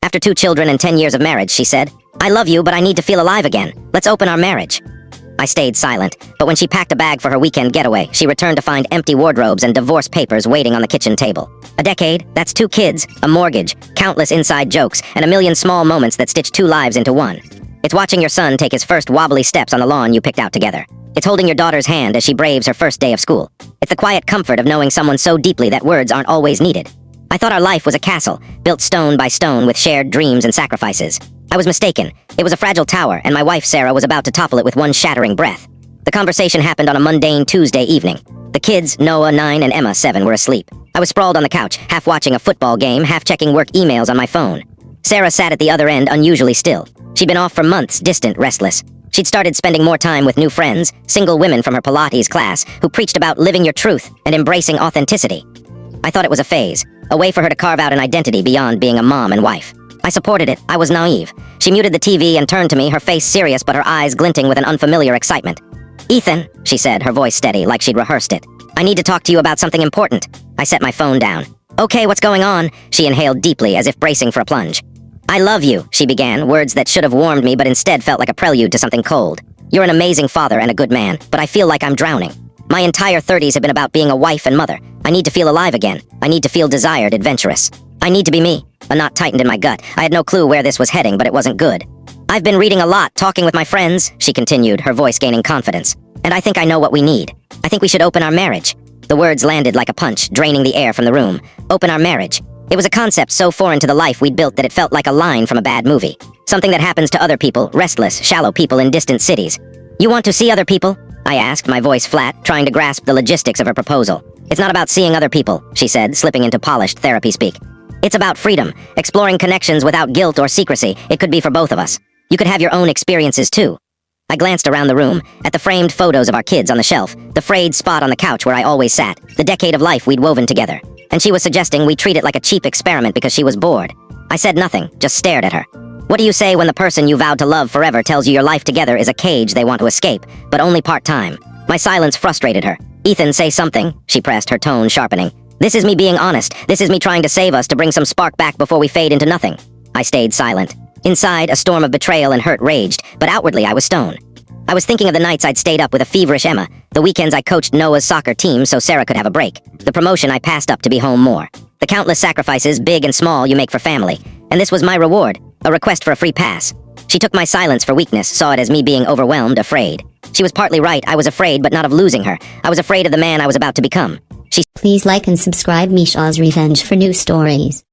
After 2 children and 10 years of marriage, she said, "I love you, but I need to feel alive again. Let's open our marriage." I stayed silent, but when she packed a bag for her weekend getaway, she returned to find empty wardrobes and divorce papers waiting on the kitchen table. A decade, that's 2 kids, a mortgage, countless inside jokes, and a million small moments that stitch 2 lives into one. It's watching your son take his first wobbly steps on the lawn you picked out together. It's holding your daughter's hand as she braves her first day of school. It's the quiet comfort of knowing someone so deeply that words aren't always needed. I thought our life was a castle, built stone by stone with shared dreams and sacrifices. I was mistaken. It was a fragile tower, and my wife Sarah was about to topple it with one shattering breath. The conversation happened on a mundane Tuesday evening. The kids, Noah 9 and Emma 7, were asleep. I was sprawled on the couch, half watching a football game, half checking work emails on my phone. Sarah sat at the other end, unusually still. She'd been off for months, distant, restless. She'd started spending more time with new friends, single women from her Pilates class, who preached about living your truth and embracing authenticity. I thought it was a phase, a way for her to carve out an identity beyond being a mom and wife. I supported it. I was naive. She muted the TV and turned to me, her face serious but her eyes glinting with an unfamiliar excitement. "Ethan," she said, her voice steady, like she'd rehearsed it. "I need to talk to you about something important." I set my phone down. "Okay, what's going on?" She inhaled deeply, as if bracing for a plunge. "I love you," she began, words that should have warmed me but instead felt like a prelude to something cold. "You're an amazing father and a good man, but I feel like I'm drowning. My entire 30s have been about being a wife and mother. I need to feel alive again. I need to feel desired, adventurous. I need to be me." A knot tightened in my gut. I had no clue where this was heading, but it wasn't good. "I've been reading a lot, talking with my friends," she continued, her voice gaining confidence. "And I think I know what we need. I think we should open our marriage." The words landed like a punch, draining the air from the room. Open our marriage. It was a concept so foreign to the life we'd built that it felt like a line from a bad movie. Something that happens to other people, restless, shallow people in distant cities. "You want to see other people?" I asked, my voice flat, trying to grasp the logistics of her proposal. "It's not about seeing other people," she said, slipping into polished therapy speak. "It's about freedom, exploring connections without guilt or secrecy. It could be for both of us. You could have your own experiences too." I glanced around the room, at the framed photos of our kids on the shelf, the frayed spot on the couch where I always sat, the decade of life we'd woven together. And she was suggesting we treat it like a cheap experiment because she was bored. I said nothing, just stared at her. What do you say when the person you vowed to love forever tells you your life together is a cage they want to escape, but only part-time? My silence frustrated her. "Ethan, say something," she pressed, her tone sharpening. "This is me being honest. This is me trying to save us, to bring some spark back before we fade into nothing." I stayed silent. Inside, a storm of betrayal and hurt raged, but outwardly I was stone. I was thinking of the nights I'd stayed up with a feverish Emma, the weekends I coached Noah's soccer team so Sarah could have a break, the promotion I passed up to be home more, the countless sacrifices, big and small, you make for family. And this was my reward, a request for a free pass. She took my silence for weakness, saw it as me being overwhelmed, afraid. She was partly right. I was afraid, but not of losing her. I was afraid of the man I was about to become. Please like and subscribe Meesha's Revenge for new stories.